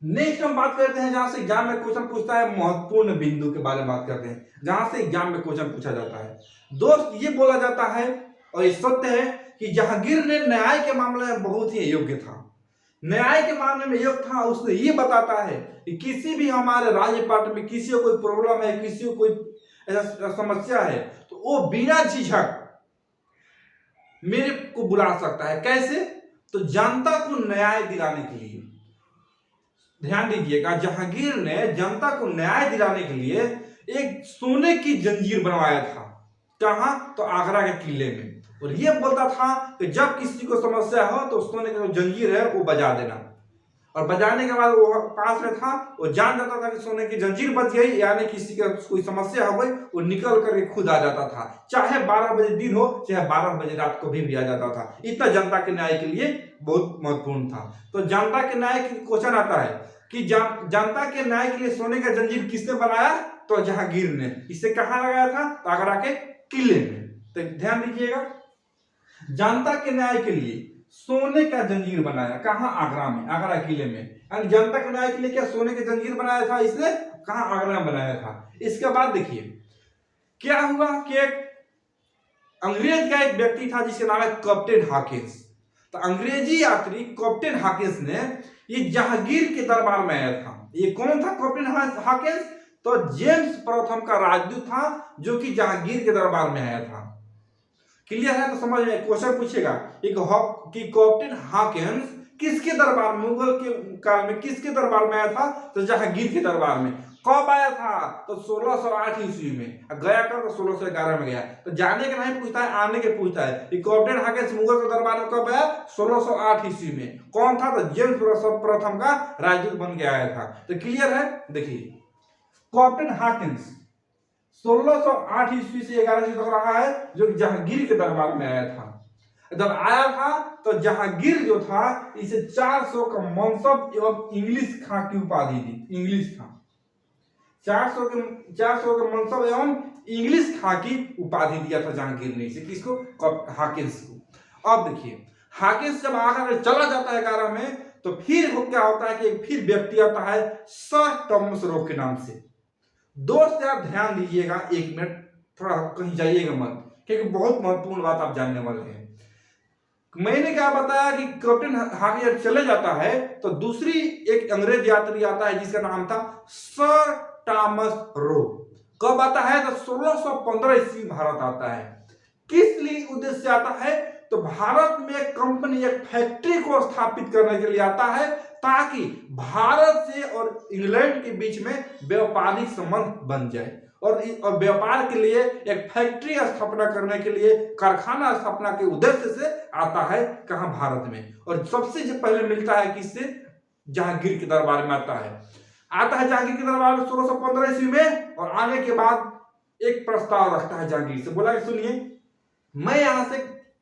नेक्स्ट हम बात करते हैं, जहां से एग्जाम में क्वेश्चन पूछता है, महत्वपूर्ण बिंदु के बारे में बात करते हैं, जहां से एग्जाम में क्वेश्चन पूछा जाता है। दोस्त ये बोला जाता है, और ये सत्य है, कि जहांगीर ने न्याय के मामले में बहुत ही योग्य था। न्याय के मामले में योग्य था। उसने ये बताता है कि किसी भी हमारे राज्यपाट में किसी को कोई प्रॉब्लम है, किसी को कोई ऐसा समस्या है, तो वो बिना झिझक मेरे को बुला सकता है। कैसे? तो जनता को न्याय दिलाने के लिए। ध्यान दीजिएगा, जहांगीर ने जनता को न्याय दिलाने के लिए एक सोने की जंजीर बनवाया था। कहां? तो आगरा के किले में। और ये बोलता था कि जब किसी को समस्या हो तो सोने की जो जंजीर है वो बजा देना। और बजाने के बाद वो पास में था, वो जान जाता था कि सोने की जंजीर बच गई, यानी किसी का कोई समस्या हो गई, वो निकल करके खुद आ जाता था, चाहे 12 बजे दिन हो चाहे 12 बजे रात को भी आ जाता था। इतना जनता के न्याय के लिए बहुत महत्वपूर्ण था। तो जनता के न्याय की क्वेश्चन आता है कि जनता के न्याय के लिए सोने का जंजीर किसने बनाया? तो जहांगीर ने। इसे कहाँ लगाया था? तो आगरा के किले में। तो ध्यान दीजिएगा, जनता के न्याय के लिए सोने का जंजीर बनाया, कहाँ? आगरा में, आगरा किले में। यानी जनता के न्याय के लिए क्या सोने के जंजीर बनाया था इसने? कहाँ? आगरा में बनाया था। इसके बाद देखिए क्या हुआ कि एक अंग्रेज का एक व्यक्ति था जिसका नाम है कैप्टन हॉकिंस। तो अंग्रेजी यात्री कैप्टन हॉकिंस ने ये जहांगीर के दरबार में आया था। ये कौन था कैप्टन हॉकिंस? तो जेम्स प्रथम का राजदूत था जो कि जहांगीर के दरबार में आया था। क्लियर है? तो समझ में क्वेश्चन पूछेगा कि कैप्टन हॉकिंस किसके दरबार में, मुगल के काल में किसके दरबार में आया था? तो जहांगीर के दरबार में। कब आया था? तो 1608 ईस्वी में। गया कब? तो 1611 में गया। तो जाने का नहीं पूछता है, आने के पूछता है कि कैप्टन हॉकिंस मुगल के दरबार में कब आया? 1608 ईस्वी में। कौन था? तो जेम्स प्रथम का राजदूत बन के आया था। तो क्लियर है? देखिए कैप्टन हॉकिंस 1608 ईस्वी से 11 तक रहा है, जो जहांगीर के दरबार में आया था। जब आया था तो जहांगीर जो था इसे 400 का मनसब एवं इंग्लिश खां की उपाधि दी। इंग्लिश खां 400 का मनसब एवं इंग्लिश खां की उपाधि दिया था जहांगीर ने इसे। किसको? हॉकिंस को। अब देखिए हॉकिंस जब आकर चला जाता है 11 में, तो फिर वो क्या होता है कि एक फिर व्यक्ति आता है सर टॉमस रो के नाम से। दोस्त आप ध्यान दीजिएगा, एक मिनट, थोड़ा कहीं जाइएगा मत, क्योंकि बहुत महत्वपूर्ण बात आप जानने वाले हैं। मैंने क्या बताया कि कैप्टन हॉकिंस चले जाता है तो दूसरी एक अंग्रेज यात्री आता है जिसका नाम था सर टॉमस रो। कब आता है? तो 1615 ईस्वी भारत आता है। किस लिए उद्देश्य से आता है? तो भारत में एक कंपनी, एक फैक्ट्री को स्थापित करने के लिए आता है, ताकि भारत से और इंग्लैंड के बीच में व्यापारिक संबंध बन जाए। और व्यापार के लिए एक फैक्ट्री स्थापना करने के लिए, कारखाना स्थापना के उद्देश्य से आता है। कहां? भारत में। और सबसे जो पहले मिलता है किससे? जहांगीर के दरबार में आता है जहांगीर के दरबार में 1615 ईस्वी में। और आने के बाद एक प्रस्ताव रखता है जहांगीर से, बोला कि सुनिए, मैं यहां से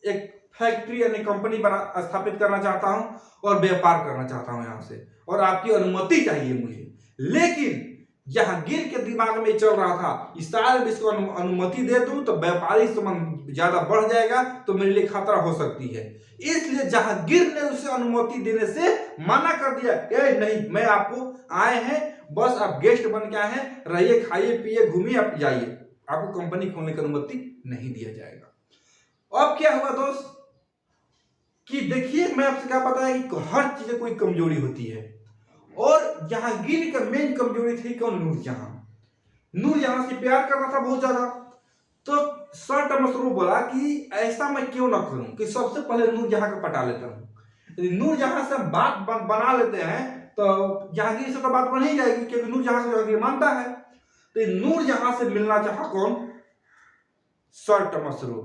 एक फैक्ट्री यानी कंपनी स्थापित करना चाहता हूं और व्यापार करना चाहता हूं यहां से, और आपकी अनुमति चाहिए मुझे। लेकिन जहांगीर के दिमाग में चल रहा था, शायद इसको अनुमति दे दूं तो व्यापारिक संबंध ज्यादा बढ़ जाएगा, तो मेरे लिए खतरा हो सकती है। इसलिए जहांगीर ने उसे अनुमति देने से मना कर दिया। नहीं, मैं आपको आए हैं, बस आप गेस्ट बन के आए हैं, रहिए, खाइए, पिए, घूमिए, आप जाइए, आपको कंपनी खोलने की अनुमति नहीं दिया जाएगा। अब क्या हुआ दोस्त कि देखिए, मैं आपसे क्या पता है कि हर चीज में कोई कमजोरी होती है, और जहांगीर का मेन कमजोरी थी कौन? नूरजहां। नूरजहां से प्यार करना था बहुत ज्यादा। तो सर टॉमस रो बोला कि ऐसा मैं क्यों ना करूं कि सबसे पहले नूरजहां को पटा लेता हूं। यदि नूरजहां से बात बना लेते हैं तो जहांगीर से तो बात बन ही जाएगी, क्योंकि नूरजहां से जहांगीर मानता है। तो नूरजहां से मिलना चाहा कौन? Sir Thomas Roe.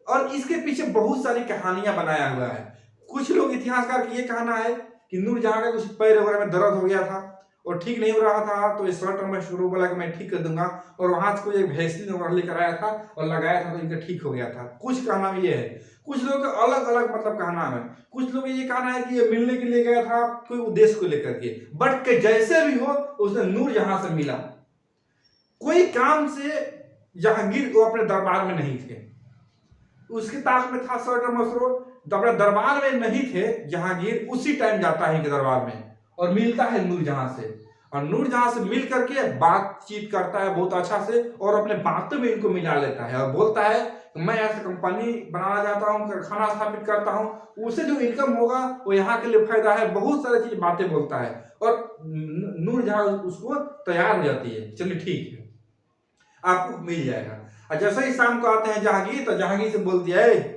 और इसके पीछे बहुत सारी कहानियां बनाया हुआ है। कुछ लोग इतिहासकार की ये कहना है कि नूरजहां का कुछ पैर वगैरह में दर्द हो गया था और ठीक नहीं हो रहा था, तो इस सर टॉमस रो बोला कि मैं ठीक कर दूंगा, और वहां से कोई एक वैक्सीन वगैरह लेकर आया था और लगाया था तो इनका ठीक हो गया था। कुछ कहना में ये है, कुछ लोग का अलग अलग मतलब कहना है। कुछ लोग ये कहना है कि ये मिलने के लिए गया था कोई उद्देश्य को लेकर के, बट के जैसे भी हो उसने नूरजहां से मिला। कोई काम से जहांगीर को अपने दरबार में नहीं थे, उसके ताक में था सर टॉमस रो, अपने दरबार में नहीं थे जहांगीर। उसी टाइम जाता है इनके दरबार में और मिलता है नूरजहां से, और नूरजहां से मिल करके बातचीत करता है बहुत अच्छा से, और अपने बातों में इनको मिला लेता है और बोलता है मैं ऐसे कंपनी बनाना चाहता हूँ, कारखाना स्थापित करता हूँ, उसे जो इनकम होगा वो यहाँ के लिए फायदा है, बहुत सारी चीज बातें बोलता है, और नूरजहां उसको तैयार हो जाती है, चलिए ठीक है आपको मिल जाएगा। और जैसे ही शाम को आते हैं जहांगीर, तो जहांगीर से बोलती है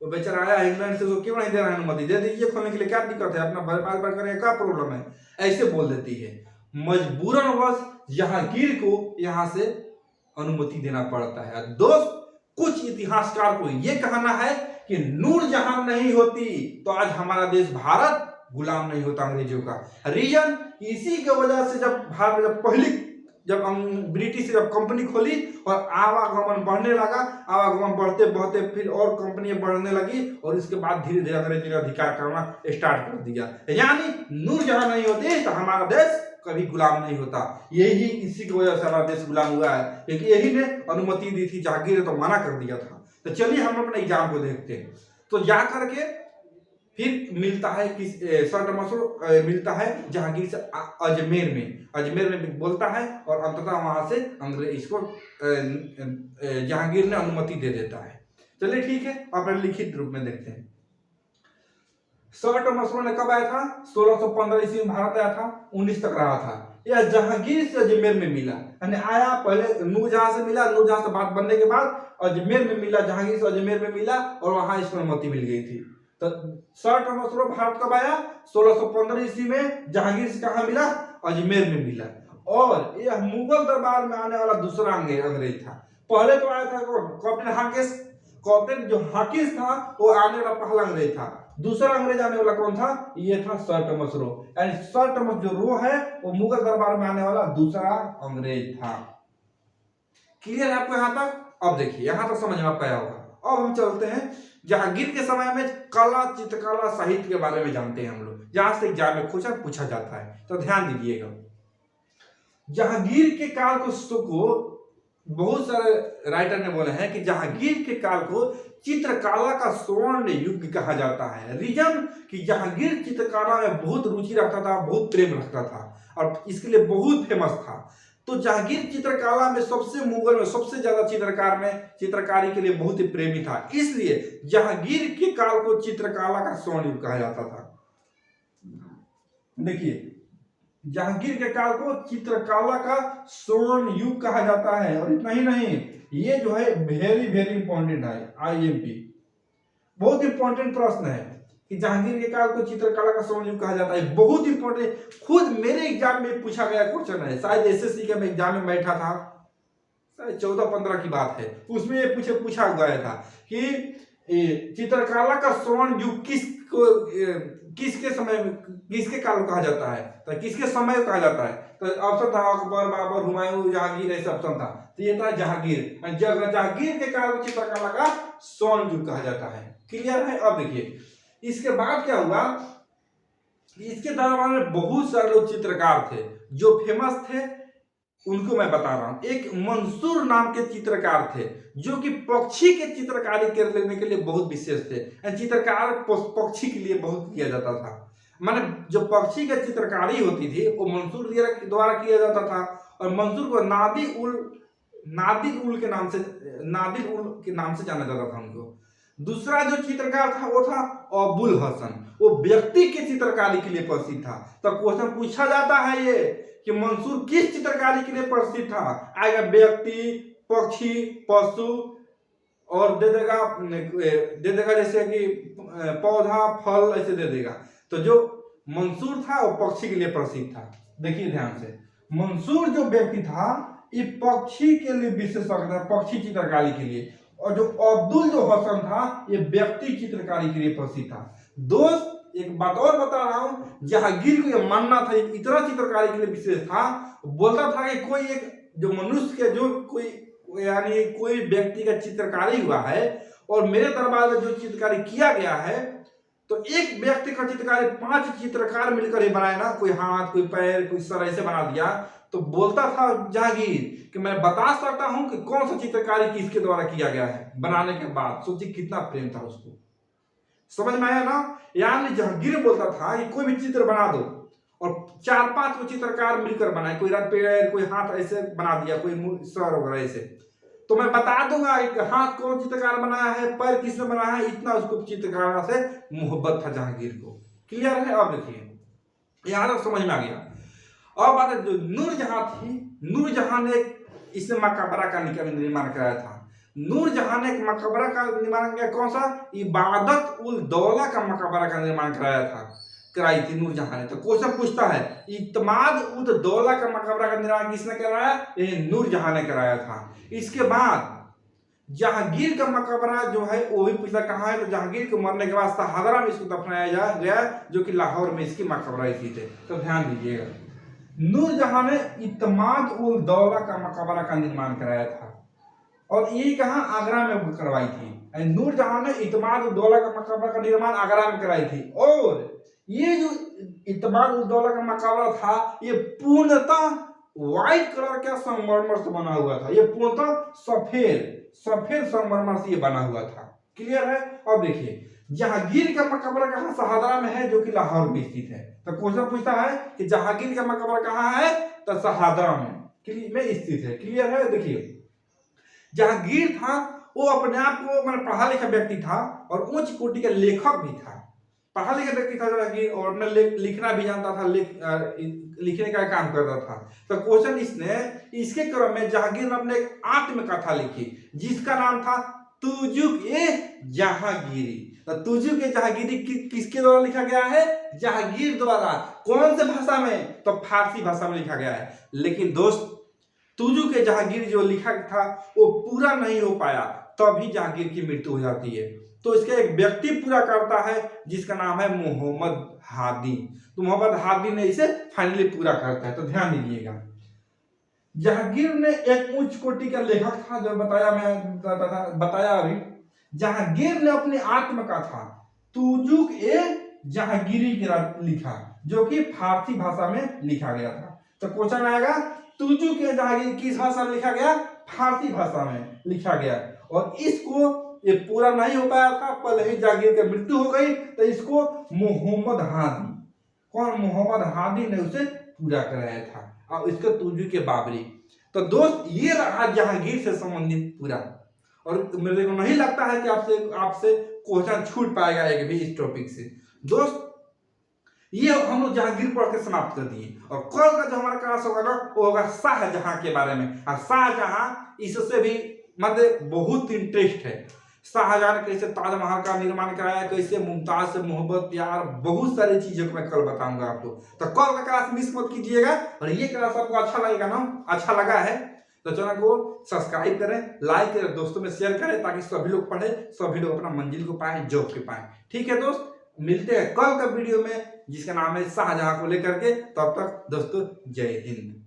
वो बेचारा आया इंग्लैंड से, उसको क्यों नहीं दे रहा है अनुमति, दे दीजिए, खोलने के लिए क्या दिक्कत है, अपना व्यापार करने का क्या प्रॉब्लम है, ऐसे बोल देती है। मजबूरनवश जहांगीर को यहां से अनुमति देना पड़ता है। दोस्त, कुछ इतिहासकार को यह कहना है कि नूरजहां नहीं होती तो आज हमारा देश भारत गुलाम नहीं होता अंग्रेजों का। रीजन इसी के वजह से जब भारत में जब ब्रिटिश जब कंपनी खोली और आवागमन बढ़ने लगा, आवागमन बढ़ते बढ़ते फिर और कंपनियां बढ़ने लगी और इसके बाद धीरे धीरे अंग्रेजों ने अधिकार करना स्टार्ट कर दिया। यानी नूरजहां नहीं होती तो हमारा देश कभी गुलाम नहीं होता। यही इसी की वजह से हमारा देश गुलाम हुआ है, क्योंकि यही ने अनुमति दी थी, जहांगीर ने तो मना कर दिया था। तो चलिए हम अपने एग्जाम को देखते हैं। तो जा करके फिर मिलता है किस सर टमसरो मिलता है जहांगीर से अजमेर में बोलता है और अंततः वहां से अंग्रेज इसको जहांगीर ने अनुमति दे देता है। चलिए ठीक है, अपने लिखित रूप में देखते हैं। सर टमसरो ने कब आया था? 1615 ईस्वी में भारत आया था, 19 तक रहा था। यह जहांगीर से अजमेर में मिला, यानी आया पहले नूरजहां से मिला, नूरजहां से बात बनने के बाद अजमेर में मिला, जहांगीर से अजमेर में मिला और वहां इसको अनुमति मिल गई थी। तो सर टमसरो भारत कब आया? 1615 ईस्वी में। जहांगीर से कहा मिला? अजमेर में मिला। और यह मुगल दरबार में आने वाला दूसरा अंग्रेज था। पहले तो आया था कैप्टन हाकिस, कैप्टन जो हाकिस था वो आने वाला पहला अंग्रेज था। दूसरा अंग्रेज आने वाला कौन था? ये था सर टमसरो। यानी सर टमसरो है वो मुगल दरबार में आने वाला दूसरा अंग्रेज था। क्लियर है आपको यहाँ तक? अब देखिए यहाँ तक समझ में आपको आया होगा। अब हम चलते हैं जहांगीर के समय में कला, चित्रकला, साहित्य के बारे में जानते हैं हम लोग, जहां से एग्जाम में क्वेश्चन पूछा जाता है। तो ध्यान दीजिएगा, जहांगीर के काल को बहुत सारे राइटर ने बोले हैं कि जहांगीर के काल को चित्रकला का स्वर्ण युग कहा जाता है। रीजन कि जहांगीर चित्रकला में बहुत रुचि रखता था, बहुत प्रेम रखता था और इसके लिए बहुत फेमस था। तो जहांगीर चित्रकला में मुगल में सबसे ज्यादा चित्रकारी के लिए बहुत ही प्रेमी था, इसलिए जहांगीर के काल को चित्रकला का स्वर्ण युग कहा जाता था। देखिए, जहांगीर के काल को चित्रकला का स्वर्ण युग कहा जाता है। और इतना ही नहीं, ये जो है वेरी वेरी इंपॉर्टेंट है, IMP बहुत इंपॉर्टेंट प्रश्न है कि जहांगीर के काल को चित्रकला का स्वर्ण युग कहा जाता है। बहुत इंपॉर्टेंट, खुद मेरे एग्जाम में पूछा गया क्वेश्चन है। शायद SSC के एग्जाम में बैठा था, शायद 14-15 की बात है, उसमें ये पूछा गया था कि चित्रकला का स्वर्ण युग किसके काल कहा जाता है, तो किसके समय कहा जाता है। तो ऑप्शन था अकबर, बाबर, हुमायूं, जहांगीर, ऐसे ऑप्शन था। तो ये था जहांगीर। जहांगीर के काल को चित्रकला का स्वर्ण युग कहा जाता है। क्लियर है? अब देखिए इसके बाद क्या हुआ, इसके दरबार में बहुत सारे लोग चित्रकार थे जो फेमस थे, उनको मैं बता रहा हूं। एक मंसूर नाम के चित्रकार थे जो कि पक्षी के चित्रकारी करने के लिए बहुत विशेष थे। चित्रकार पक्षी के लिए बहुत किया जाता था, माने जो पक्षी की चित्रकारी होती थी वो मंसूर द्वारा किया जाता था। और मंसूर को नादिर उल के नाम से जाना जाता था उनको। दूसरा जो चित्रकार था वो था अबुल हसन, वो व्यक्ति की चित्रकारी के लिए प्रसिद्ध था। तो क्वेश्चन पूछा जाता है ये कि मंसूर किस चित्रकारी के लिए प्रसिद्ध था? आएगा व्यक्ति, पक्षी, पशु और दे देगा जैसे कि पौधा, फल, ऐसे दे देगा। तो जो मंसूर था वो पक्षी के लिए प्रसिद्ध था। देखिए ध्यान से, मंसूर जो व्यक्ति था ये पक्षी के लिए विशेषज्ञ था, पक्षी चित्रकारी के लिए। और जो अब्दुल जो हसन था ये व्यक्ति चित्रकारी के लिए प्रसिद्ध था। दोस्त एक बात और बता रहा हूं, जहांगीर को यह मानना था इतना चित्रकारी के लिए विशेष था, बोलता था कि कोई एक जो मनुष्य के जो कोई व्यक्ति का चित्रकारी हुआ है और मेरे दरबार में जो चित्रकारी किया गया है, तो एक व्यक्ति का चित्रकारी 5 चित्रकार मिलकर ही बनाए ना, कोई हाथ, कोई पैर, कोई सर, ऐसे बना दिया। तो बोलता था जहांगीर कि मैं बता सकता हूं कि कौन सा चित्रकारी किसके द्वारा किया गया है बनाने के बाद। सोचिए कितना प्रेम था उसको। समझ में आया ना? यानी जहांगीर बोलता था कि कोई भी चित्र बना दो और 4-5 को चित्रकार मिलकर बनाए, कोई पैर, कोई हाथ ऐसे बना दिया, कोई सर वगैरह ऐसे, तो मैं बता दूंगा कि हाथ कौन चित्रकार बनाया है, पैर किसने बनाया है। इतना उसको चित्रकार से मोहब्बत था जहांगीर को। क्लियर है? अब देखिए यहां तक समझ में आ गया। अब बात है जो नूरजहां थी, नूरजहां ने इसने मकबरा का निर्माण कराया था। नूरजहां ने एक मकबरा का निर्माण किया, कौन सा? इबादत उल दौला का मकबरा का निर्माण कराई थी नूरजहां ने। तो क्वेश्चन पूछता है इत्माद उल दौला का मकबरा का निर्माण किसने कराया? ये नूरजहां ने कराया था। इसके बाद जहांगीर का मकबरा जो है वो भी पूछा कहाँ है, तो जहांगीर के मरने के बाद शाहदरा में इसको दफनाया गया, जो कि लाहौर में इसकी मकबरा स्थित है। तो ध्यान दीजिएगा, नूरजहां ने इत्माद उल दौला का मकबरा का निर्माण कराया था, और ये कहाँ, आगरा में करवाई थी। नूरजहां ने इत्माद उल दौला का मकबरा का निर्माण आगरा में कराई थी। और ये जो इत्माद उल दौला का मकबरा था, ये पूर्णतः व्हाइट कलर का संगमरमर से बना हुआ था। ये पूर्णतः सफेद संगमरमर से ये बना हुआ था। क्लियर है। अब देखिए, जहांगीर का मकबरा कहाँ, शाहदरा में है, जो कि लाहौर में स्थित है। तो क्वेश्चन पूछता है कि जहांगीर का मकबरा कहाँ है, तो शाहदरा में स्थित है। क्लियर है। देखिए, जहांगीर था वो अपने आप को मतलब पढ़ा लिखा व्यक्ति था और उच्च कोटि का लेखक भी था। पढ़ा लिखा व्यक्ति था जहांगीर, और अपने लिखना भी जानता था, लिखने का काम करता था। तो क्वेश्चन इसके क्रम में जहांगीर ने अपने एक आत्मकथा लिखी, जिसका नाम था तुजुक-ए-जहांगीरी। तो तुजुक-ए-जहांगीरी किसके द्वारा लिखा गया है, जहांगीर द्वारा। कौन से भाषा में, तो फारसी भाषा में लिखा गया है। लेकिन दोस्त, तुजुक-ए-जहांगीर जो लिखा था वो पूरा नहीं हो पाया, तभी जहांगीर की मृत्यु हो जाती है। तो इसका एक व्यक्ति पूरा करता है, जिसका नाम है मोहम्मद हादी। तो मोहम्मद हादी ने इसे फाइनली पूरा करता है। तो ध्यान दीजिएगा, जहांगीर ने एक उच्च कोटि का लेखक था, जो बताया अभी। जहांगीर ने अपनी आत्मकथा तुजुक-ए-जहांगीरी लिखा, जो कि फारसी भाषा में लिखा गया था। तो क्वेश्चन आएगा, तुजुक-ए-जहांगीरी किस भाषा में लिखा गया, फारसी भाषा में लिखा गया। और इसको ये पूरा नहीं हो पाया था, पहले ही जहांगीर की मृत्यु हो गई, तो इसको मोहम्मद हादी ने उसे पूरा कराया था, और इसके तुजुक-ए-बाबरी। तो दोस्त, ये रहा जहांगीर से संबंधित पूरा। और मेरे को नहीं लगता है कि आपसे क्वेश्चन छूट पाएगा एक भी इस टॉपिक से। दोस्त, ये हम लोग जहांगीर पढ़ के समाप्त कर दिए, और कल का जो हमारा क्लास होगा ना, वो होगा शाहजहां के बारे में। और शाहजहां इससे भी मतलब बहुत इंटरेस्ट है। शाहजहां ने कैसे ताजमहल का निर्माण कराया, कैसे मुमताज से मोहब्बत, प्यार, बहुत सारी चीजों को मैं कल बताऊंगा आपको। तो कल का क्लास मिस मत कीजिएगा। और ये क्लास आपको अच्छा लगेगा ना, अच्छा लगा है तो चैनल को सब्सक्राइब करें, लाइक करें, दोस्तों में शेयर करें, ताकि सभी लोग पढ़े, सभी लोग अपना मंजिल को पाए, जॉब के पाए। ठीक है दोस्त, मिलते हैं कल का वीडियो में, जिसका नाम है शाहजहां को लेकर के। तब तक दोस्तों, जय हिंद।